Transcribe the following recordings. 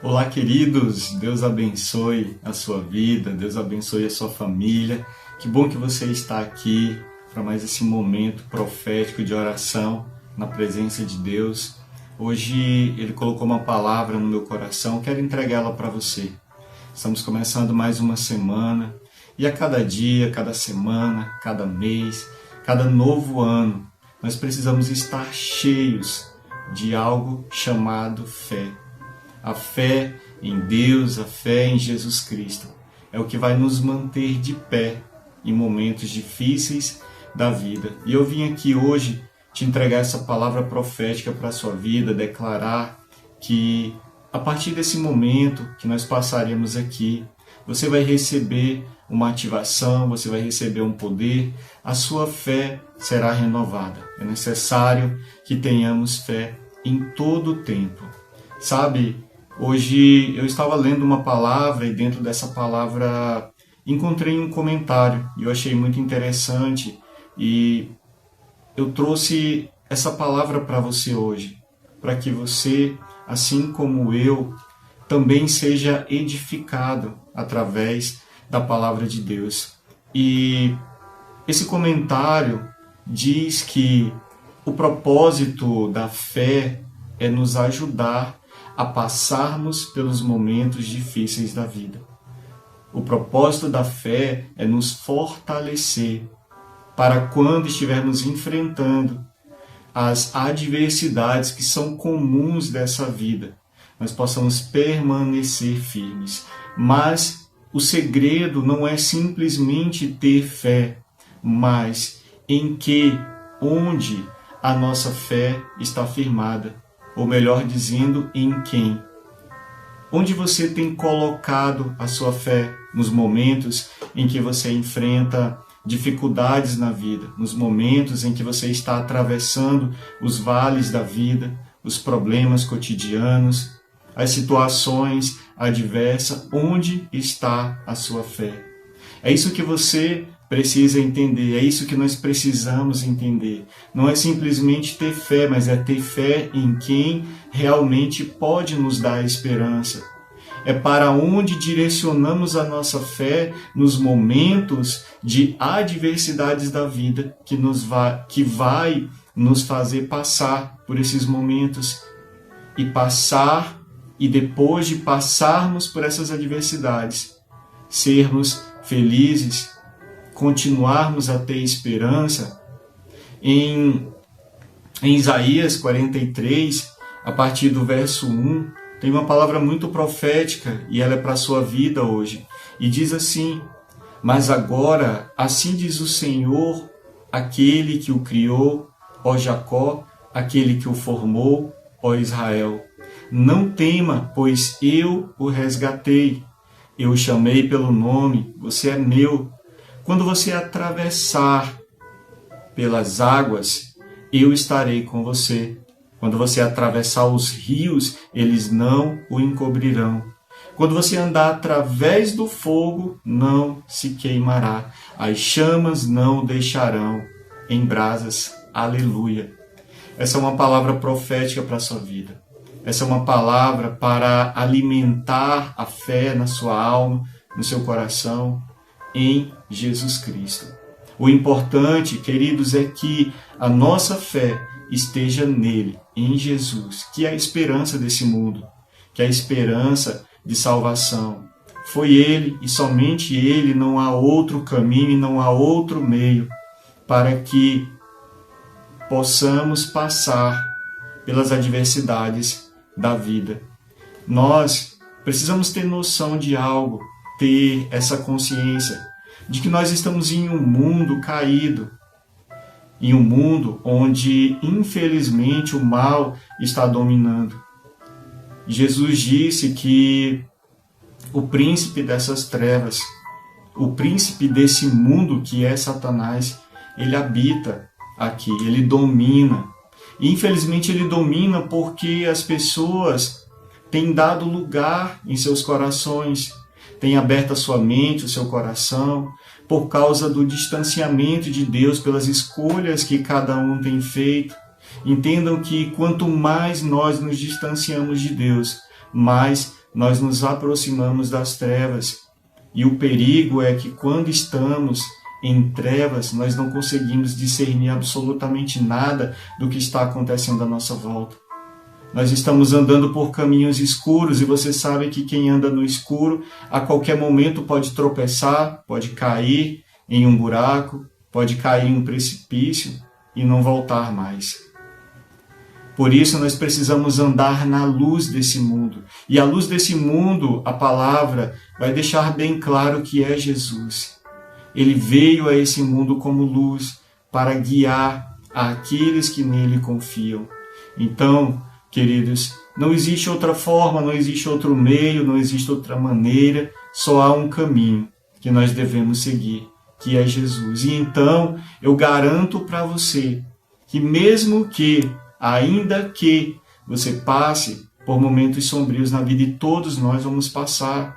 Olá, queridos! Deus abençoe a sua vida, Deus abençoe a sua família. Que bom que você está aqui para mais esse momento profético de oração na presença de Deus. Hoje Ele colocou uma palavra no meu coração, quero entregá-la para você. Estamos começando mais uma semana e a cada dia, cada semana, cada mês, cada novo ano, nós precisamos estar cheios de algo chamado fé. A fé em Deus, a fé em Jesus Cristo é o que vai nos manter de pé em momentos difíceis da vida. E eu vim aqui hoje te entregar essa palavra profética para a sua vida, declarar que a partir desse momento que nós passaremos aqui, você vai receber uma ativação, você vai receber um poder, a sua fé será renovada. É necessário que tenhamos fé em todo o tempo. Sabe, hoje eu estava lendo uma palavra e dentro dessa palavra encontrei um comentário e eu achei muito interessante e eu trouxe essa palavra para você hoje, para que você, assim como eu, também seja edificado através da palavra de Deus. E esse comentário diz que o propósito da fé é nos ajudar a passarmos pelos momentos difíceis da vida. O propósito da fé é nos fortalecer para quando estivermos enfrentando as adversidades que são comuns dessa vida, nós possamos permanecer firmes. Mas o segredo não é simplesmente ter fé, mas em que, onde a nossa fé está firmada, ou melhor dizendo, em quem. Onde você tem colocado a sua fé nos momentos em que você enfrenta dificuldades na vida, nos momentos em que você está atravessando os vales da vida, os problemas cotidianos, as situações adversas, onde está a sua fé? É isso que você precisa entender, é isso que nós precisamos entender. Não é simplesmente ter fé, mas é ter fé em quem realmente pode nos dar esperança. É para onde direcionamos a nossa fé nos momentos de adversidades da vida que vai nos fazer passar por esses momentos e depois de passarmos por essas adversidades, sermos felizes, continuarmos a ter esperança. Em Isaías 43, a partir do verso 1, tem uma palavra muito profética e ela é para a sua vida hoje. E diz assim: mas agora, assim diz o Senhor, aquele que o criou, ó Jacó, aquele que o formou, ó Israel. Não tema, pois eu o resgatei. Eu o chamei pelo nome, você é meu. Quando você atravessar pelas águas, eu estarei com você. Quando você atravessar os rios, eles não o encobrirão. Quando você andar através do fogo, não se queimará. As chamas não o deixarão em brasas. Aleluia. Essa é uma palavra profética para a sua vida. Essa é uma palavra para alimentar a fé na sua alma, no seu coração, em Jesus Cristo. O importante, queridos, é que a nossa fé esteja nele, em Jesus, que é a esperança desse mundo, que é a esperança de salvação. Foi ele e somente ele, não há outro caminho e não há outro meio para que possamos passar pelas adversidades da vida. Nós precisamos ter noção de algo, ter essa consciência de que nós estamos em um mundo caído, em um mundo onde, infelizmente, o mal está dominando. Jesus disse que o príncipe dessas trevas, o príncipe desse mundo que é Satanás, ele habita aqui, ele domina. E, infelizmente, ele domina porque as pessoas têm dado lugar em seus corações, têm aberto a sua mente, o seu coração, por causa do distanciamento de Deus, pelas escolhas que cada um tem feito. Entendam que quanto mais nós nos distanciamos de Deus, mais nós nos aproximamos das trevas. E o perigo é que quando estamos em trevas, nós não conseguimos discernir absolutamente nada do que está acontecendo à nossa volta. Nós estamos andando por caminhos escuros e você sabe que quem anda no escuro a qualquer momento pode tropeçar, pode cair em um buraco, pode cair em um precipício e não voltar mais. Por isso nós precisamos andar na luz desse mundo. E a luz desse mundo, a palavra, vai deixar bem claro que é Jesus. Ele veio a esse mundo como luz para guiar aqueles que nele confiam. Então, queridos, não existe outra forma, não existe outro meio, não existe outra maneira, só há um caminho que nós devemos seguir, que é Jesus. E então, eu garanto para você que mesmo que, ainda que você passe por momentos sombrios na vida, e todos nós vamos passar,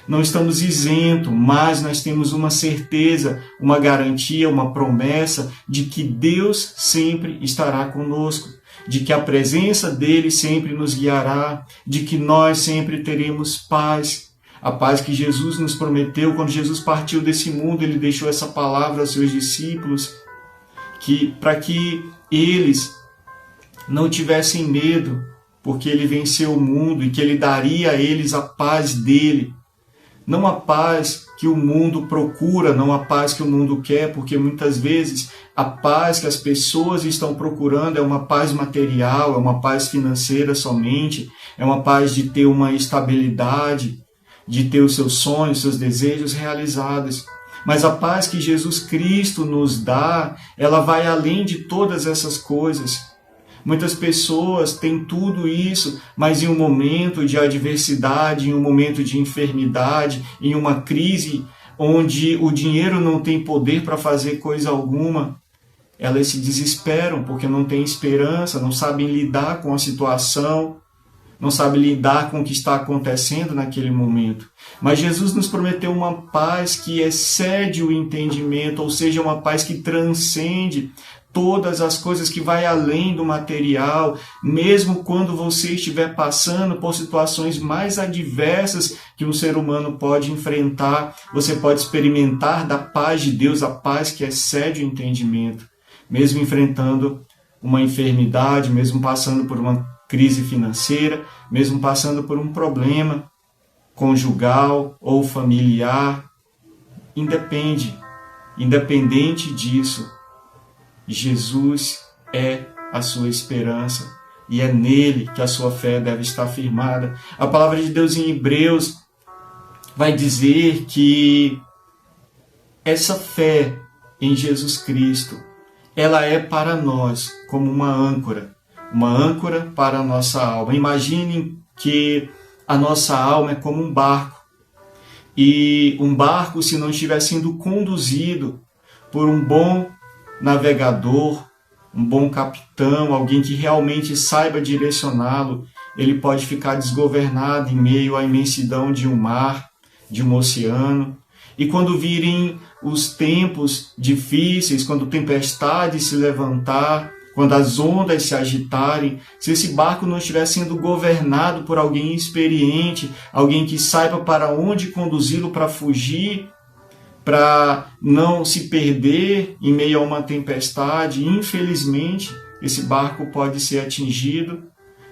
não estamos isentos, mas nós temos uma certeza, uma garantia, uma promessa de que Deus sempre estará conosco, de que a presença dele sempre nos guiará, de que nós sempre teremos paz. A paz que Jesus nos prometeu. Quando Jesus partiu desse mundo, ele deixou essa palavra aos seus discípulos, para que eles não tivessem medo, porque ele venceu o mundo e que ele daria a eles a paz dele. Não a paz que o mundo procura, não a paz que o mundo quer, porque muitas vezes a paz que as pessoas estão procurando é uma paz material, é uma paz financeira somente, é uma paz de ter uma estabilidade, de ter os seus sonhos, seus desejos realizados. Mas a paz que Jesus Cristo nos dá, ela vai além de todas essas coisas. Muitas pessoas têm tudo isso, mas em um momento de adversidade, em um momento de enfermidade, em uma crise onde o dinheiro não tem poder para fazer coisa alguma, elas se desesperam porque não têm esperança, não sabem lidar com a situação, não sabem lidar com o que está acontecendo naquele momento. Mas Jesus nos prometeu uma paz que excede o entendimento, ou seja, uma paz que transcende todas as coisas, que vai além do material. Mesmo quando você estiver passando por situações mais adversas que um ser humano pode enfrentar, você pode experimentar da paz de Deus, a paz que excede o entendimento. Mesmo enfrentando uma enfermidade, mesmo passando por uma crise financeira, mesmo passando por um problema conjugal ou familiar, independente disso, Jesus é a sua esperança e é nele que a sua fé deve estar firmada. A palavra de Deus em Hebreus vai dizer que essa fé em Jesus Cristo, ela é para nós como uma âncora para a nossa alma. Imaginem que a nossa alma é como um barco, e um barco, se não estiver sendo conduzido por um bom navegador, um bom capitão, alguém que realmente saiba direcioná-lo, ele pode ficar desgovernado em meio à imensidão de um mar, de um oceano. E quando virem os tempos difíceis, quando tempestades se levantar, quando as ondas se agitarem, se esse barco não estiver sendo governado por alguém experiente, alguém que saiba para onde conduzi-lo para fugir, para não se perder em meio a uma tempestade, infelizmente, esse barco pode ser atingido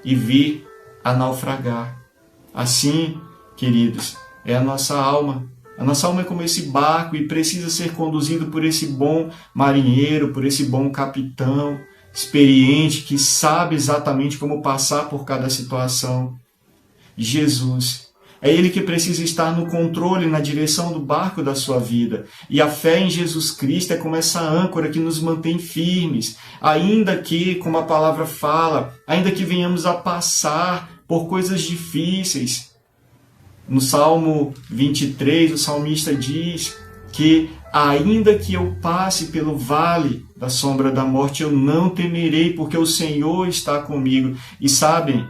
e vir a naufragar. Assim, queridos, é a nossa alma. A nossa alma é como esse barco e precisa ser conduzido por esse bom marinheiro, por esse bom capitão experiente, que sabe exatamente como passar por cada situação. Jesus. É Ele que precisa estar no controle, na direção do barco da sua vida. E a fé em Jesus Cristo é como essa âncora que nos mantém firmes, ainda que, como a palavra fala, ainda que venhamos a passar por coisas difíceis. No Salmo 23, o salmista diz que ainda que eu passe pelo vale da sombra da morte, eu não temerei, porque o Senhor está comigo. E sabem,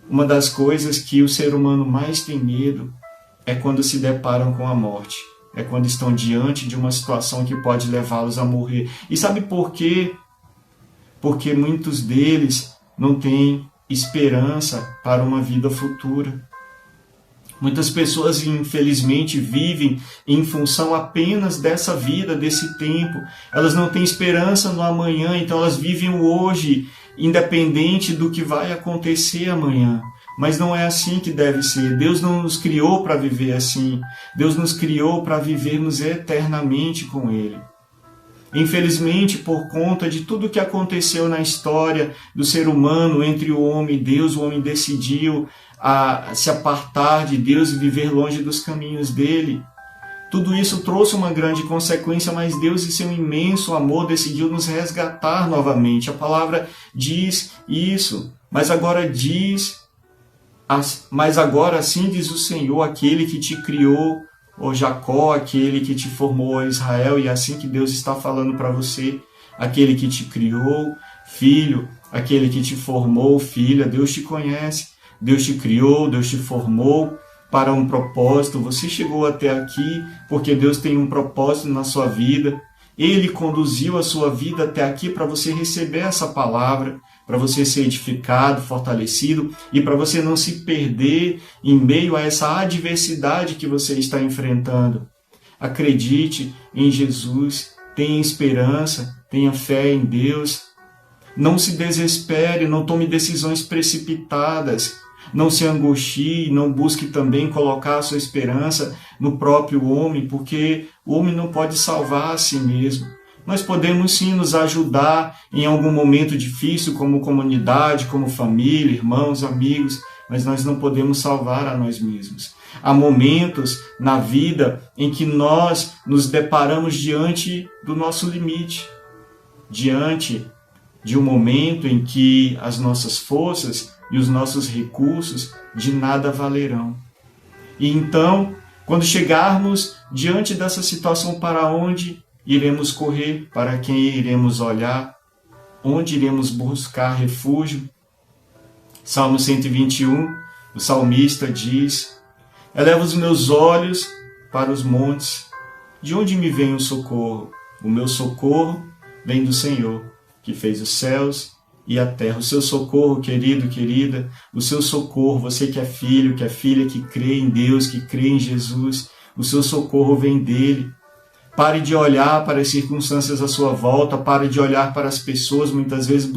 uma das coisas que o ser humano mais tem medo é quando se deparam com a morte. É quando estão diante de uma situação que pode levá-los a morrer. E sabe por quê? Porque muitos deles não têm esperança para uma vida futura. Muitas pessoas, infelizmente, vivem em função apenas dessa vida, desse tempo. Elas não têm esperança no amanhã, então elas vivem o hoje, independente do que vai acontecer amanhã. Mas não é assim que deve ser. Deus não nos criou para viver assim. Deus nos criou para vivermos eternamente com Ele. Infelizmente, por conta de tudo que aconteceu na história do ser humano, entre o homem e Deus, o homem decidiu se apartar de Deus e viver longe dos caminhos dele. Tudo isso trouxe uma grande consequência, mas Deus, em seu imenso amor, decidiu nos resgatar novamente. A palavra diz isso, mas agora assim diz o Senhor, aquele que te criou, ó Jacó, aquele que te formou, ó Israel, e é assim que Deus está falando para você, aquele que te criou, filho, aquele que te formou, filha, Deus te conhece, Deus te criou, Deus te formou para um propósito, você chegou até aqui porque Deus tem um propósito na sua vida, Ele conduziu a sua vida até aqui para você receber essa palavra, para você ser edificado, fortalecido e para você não se perder em meio a essa adversidade que você está enfrentando. Acredite em Jesus, tenha esperança, tenha fé em Deus. Não se desespere, não tome decisões precipitadas, não se angustie, não busque também colocar a sua esperança no próprio homem, porque o homem não pode salvar a si mesmo. Nós podemos sim nos ajudar em algum momento difícil, como comunidade, como família, irmãos, amigos, mas nós não podemos salvar a nós mesmos. Há momentos na vida em que nós nos deparamos diante do nosso limite, diante de um momento em que as nossas forças e os nossos recursos de nada valerão. E então, quando chegarmos diante dessa situação, para onde iremos correr? Para quem iremos olhar? Onde iremos buscar refúgio? Salmo 121, o salmista diz: eleva os meus olhos para os montes. De onde me vem o socorro? O meu socorro vem do Senhor, que fez os céus e a terra. O seu socorro, querido, querida, o seu socorro, você que é filho, que é filha, que crê em Deus, que crê em Jesus, o seu socorro vem dele. Pare de olhar para as circunstâncias à sua volta, pare de olhar para as pessoas, muitas vezes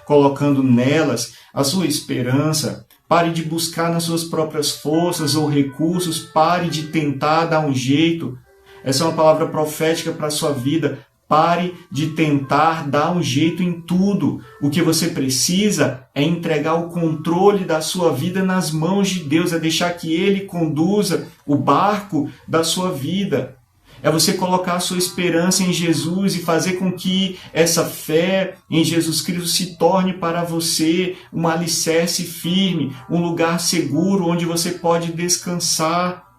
colocando nelas a sua esperança. Pare de buscar nas suas próprias forças ou recursos, pare de tentar dar um jeito. Essa é uma palavra profética para a sua vida. Pare de tentar dar um jeito em tudo. O que você precisa é entregar o controle da sua vida nas mãos de Deus, é deixar que Ele conduza o barco da sua vida. É você colocar a sua esperança em Jesus e fazer com que essa fé em Jesus Cristo se torne para você um alicerce firme, um lugar seguro onde você pode descansar.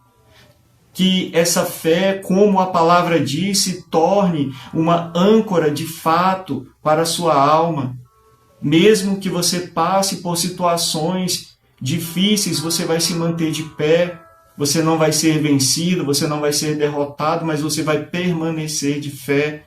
Que essa fé, como a palavra diz, se torne uma âncora de fato para a sua alma. Mesmo que você passe por situações difíceis, você vai se manter de pé, você não vai ser vencido, você não vai ser derrotado, mas você vai permanecer de fé.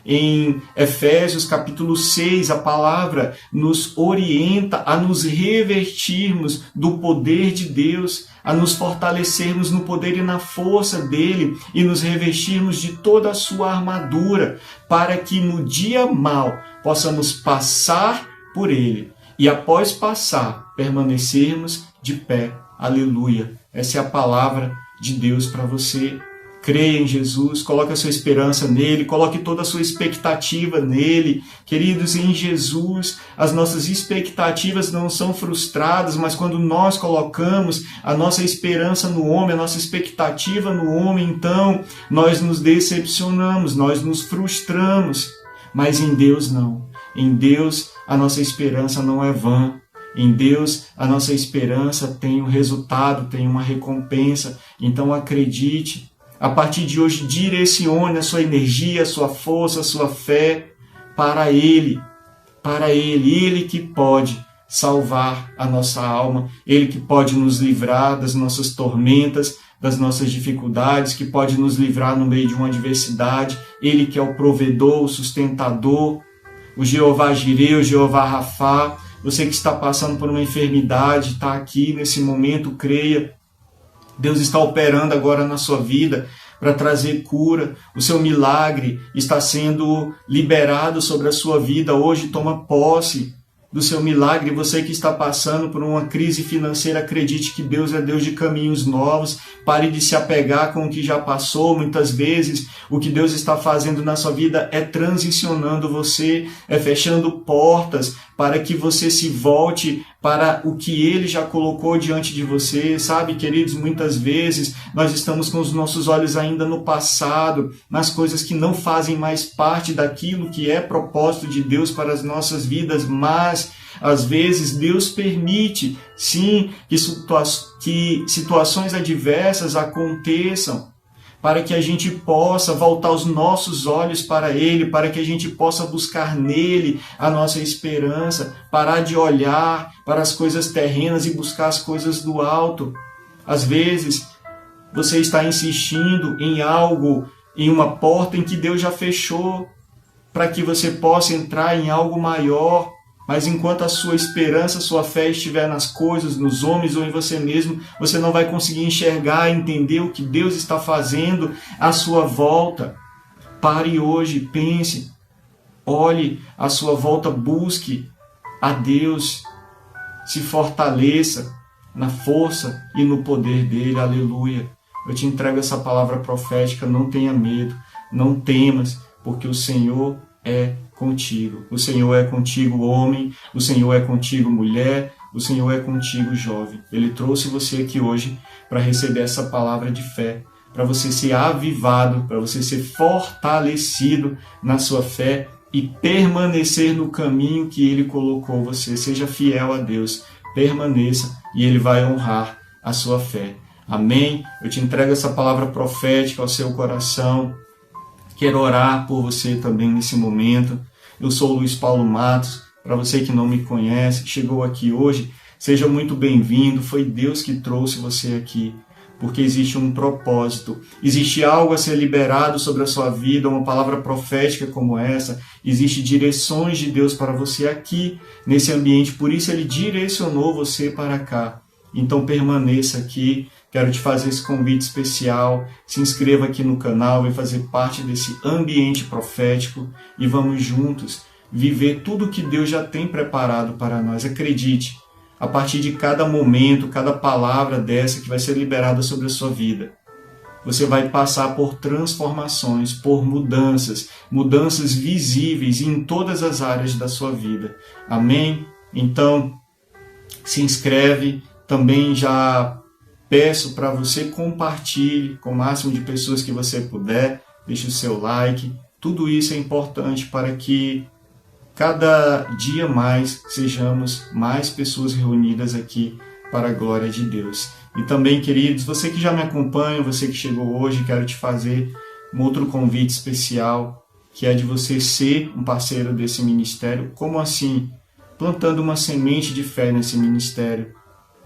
Em Efésios capítulo 6, a palavra nos orienta a nos revertirmos do poder de Deus, a nos fortalecermos no poder e na força dele e nos revestirmos de toda a sua armadura, para que no dia mau possamos passar por ele e após passar, permanecermos de pé. Aleluia! Essa é a palavra de Deus para você. Creia em Jesus, coloque a sua esperança nele, coloque toda a sua expectativa nele. Queridos, em Jesus, as nossas expectativas não são frustradas, mas quando nós colocamos a nossa esperança no homem, a nossa expectativa no homem, então nós nos decepcionamos, nós nos frustramos. Mas em Deus não. Em Deus a nossa esperança não é vã. Em Deus a nossa esperança tem um resultado, tem uma recompensa. Então acredite. A partir de hoje, direcione a sua energia, a sua força, a sua fé para Ele. Para Ele. Ele que pode salvar a nossa alma. Ele que pode nos livrar das nossas tormentas, das nossas dificuldades, que pode nos livrar no meio de uma adversidade. Ele que é o provedor, o sustentador, o Jeová Jireh, o Jeová Rafá. Você que está passando por uma enfermidade, está aqui nesse momento, creia. Deus está operando agora na sua vida para trazer cura. O seu milagre está sendo liberado sobre a sua vida. Hoje, toma posse do seu milagre. Você que está passando por uma crise financeira, acredite que Deus é Deus de caminhos novos. Pare de se apegar com o que já passou. Muitas vezes, o que Deus está fazendo na sua vida é transicionando você, é fechando portas para que você se volte para o que Ele já colocou diante de você. Sabe, queridos, muitas vezes nós estamos com os nossos olhos ainda no passado, nas coisas que não fazem mais parte daquilo que é propósito de Deus para as nossas vidas, mas às vezes Deus permite, sim, que situações adversas aconteçam para que a gente possa voltar os nossos olhos para Ele, para que a gente possa buscar nele a nossa esperança, parar de olhar para as coisas terrenas e buscar as coisas do alto. Às vezes, você está insistindo em algo, em uma porta em que Deus já fechou, para que você possa entrar em algo maior. Mas enquanto a sua esperança, a sua fé estiver nas coisas, nos homens ou em você mesmo, você não vai conseguir enxergar, entender o que Deus está fazendo à sua volta. Pare hoje, pense, olhe à sua volta, busque a Deus, se fortaleça na força e no poder dele. Aleluia. Eu te entrego essa palavra profética, não tenha medo, não temas, porque o Senhor é contigo. O Senhor é contigo, homem. O Senhor é contigo, mulher. O Senhor é contigo, jovem. Ele trouxe você aqui hoje para receber essa palavra de fé, para você ser avivado, para você ser fortalecido na sua fé e permanecer no caminho que Ele colocou você. Seja fiel a Deus, permaneça e Ele vai honrar a sua fé. Amém? Eu te entrego essa palavra profética ao seu coração. Quero orar por você também nesse momento. Eu sou o Luiz Paulo Matos. Para você que não me conhece, chegou aqui hoje, seja muito bem-vindo. Foi Deus que trouxe você aqui, porque existe um propósito. Existe algo a ser liberado sobre a sua vida, uma palavra profética como essa. Existem direções de Deus para você aqui, nesse ambiente. Por isso Ele direcionou você para cá. Então permaneça aqui. Quero te fazer esse convite especial. Se inscreva aqui no canal, vai fazer parte desse ambiente profético e vamos juntos viver tudo que Deus já tem preparado para nós. Acredite, a partir de cada momento, cada palavra dessa que vai ser liberada sobre a sua vida, você vai passar por transformações, por mudanças, mudanças visíveis em todas as áreas da sua vida. Amém? Então, se inscreve. Também já peço para você compartilhe com o máximo de pessoas que você puder, deixe o seu like. Tudo isso é importante para que cada dia mais sejamos mais pessoas reunidas aqui para a glória de Deus. E também, queridos, você que já me acompanha, você que chegou hoje, quero te fazer um outro convite especial, que é de você ser um parceiro desse ministério. Como assim? Plantando uma semente de fé nesse ministério,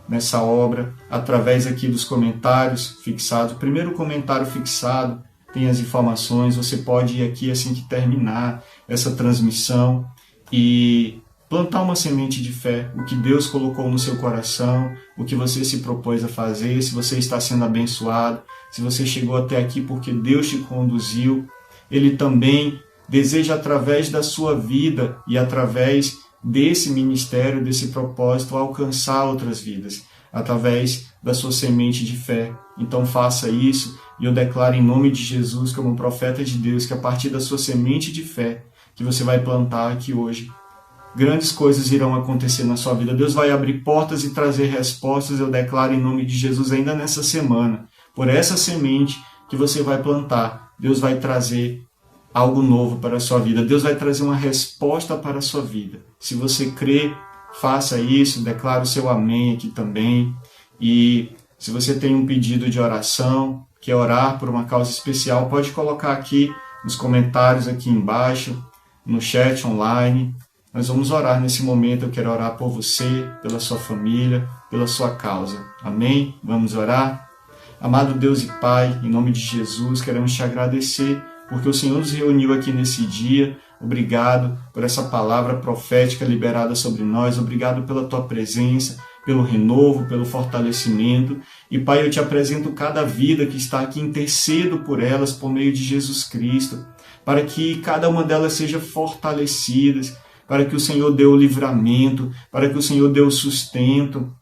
nessa obra, através aqui dos comentários fixados. O primeiro comentário fixado tem as informações. Você pode ir aqui assim que terminar essa transmissão e plantar uma semente de fé, o que Deus colocou no seu coração, o que você se propôs a fazer, se você está sendo abençoado, se você chegou até aqui porque Deus te conduziu. Ele também deseja, através da sua vida e através desse ministério, desse propósito, alcançar outras vidas, através da sua semente de fé. Então faça isso, e eu declaro em nome de Jesus, como profeta de Deus, que a partir da sua semente de fé, que você vai plantar aqui hoje, grandes coisas irão acontecer na sua vida. Deus vai abrir portas e trazer respostas. Eu declaro em nome de Jesus, ainda nessa semana, por essa semente que você vai plantar, Deus vai trazer algo novo para a sua vida. Deus vai trazer uma resposta para a sua vida. Se você crê, faça isso, declare o seu amém aqui também. E se você tem um pedido de oração, quer orar por uma causa especial, pode colocar aqui nos comentários aqui embaixo, no chat online. Nós vamos orar nesse momento. Eu quero orar por você, pela sua família, pela sua causa. Amém? Vamos orar? Amado Deus e Pai, em nome de Jesus, queremos te agradecer porque o Senhor nos reuniu aqui nesse dia. Obrigado por essa palavra profética liberada sobre nós. Obrigado pela tua presença, pelo renovo, pelo fortalecimento. E, Pai, eu te apresento cada vida que está aqui, intercedo por elas por meio de Jesus Cristo, para que cada uma delas seja fortalecida, para que o Senhor dê o livramento, para que o Senhor dê o sustento,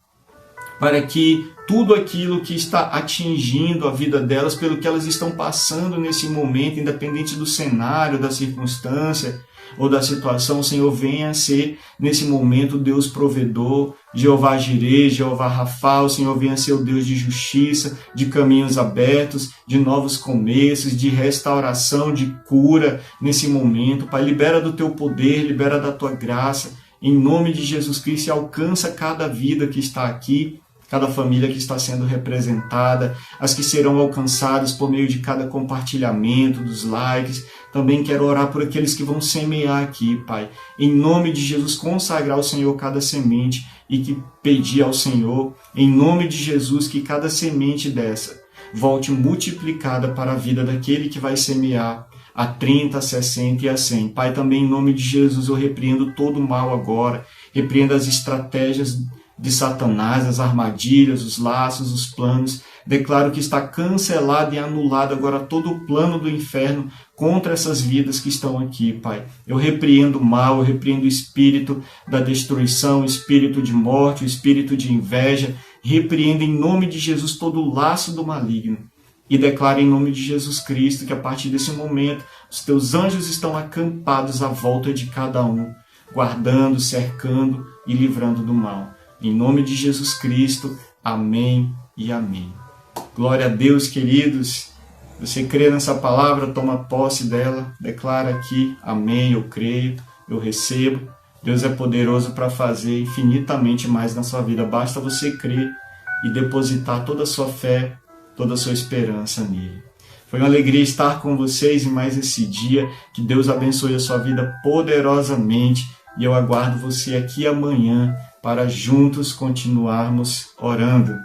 para que tudo aquilo que está atingindo a vida delas, pelo que elas estão passando nesse momento, independente do cenário, da circunstância ou da situação, o Senhor venha a ser, nesse momento, Deus provedor, Jeová Jireh, Jeová Rafa, o Senhor venha a ser o Deus de justiça, de caminhos abertos, de novos começos, de restauração, de cura nesse momento. Pai, libera do teu poder, libera da tua graça, em nome de Jesus Cristo, e alcança cada vida que está aqui, cada família que está sendo representada, as que serão alcançadas por meio de cada compartilhamento, dos likes. Também quero orar por aqueles que vão semear aqui, Pai. Em nome de Jesus, consagrar ao Senhor cada semente e que pedir ao Senhor, em nome de Jesus, que cada semente dessa volte multiplicada para a vida daquele que vai semear a 30, a 60 e a 100. Pai, também em nome de Jesus eu repreendo todo o mal agora, repreendo as estratégias de Satanás, as armadilhas, os laços, os planos. Declaro que está cancelado e anulado agora todo o plano do inferno contra essas vidas que estão aqui, Pai. Eu repreendo o mal, eu repreendo o espírito da destruição, o espírito de morte, o espírito de inveja. Repreendo em nome de Jesus todo o laço do maligno. E declaro em nome de Jesus Cristo que a partir desse momento os teus anjos estão acampados à volta de cada um, guardando, cercando e livrando do mal. Em nome de Jesus Cristo, amém e amém. Glória a Deus, queridos. Você crê nessa palavra, toma posse dela, declara aqui, amém, eu creio, eu recebo. Deus é poderoso para fazer infinitamente mais na sua vida. Basta você crer e depositar toda a sua fé, toda a sua esperança nele. Foi uma alegria estar com vocês em mais esse dia. Que Deus abençoe a sua vida poderosamente. E eu aguardo você aqui amanhã para juntos continuarmos orando.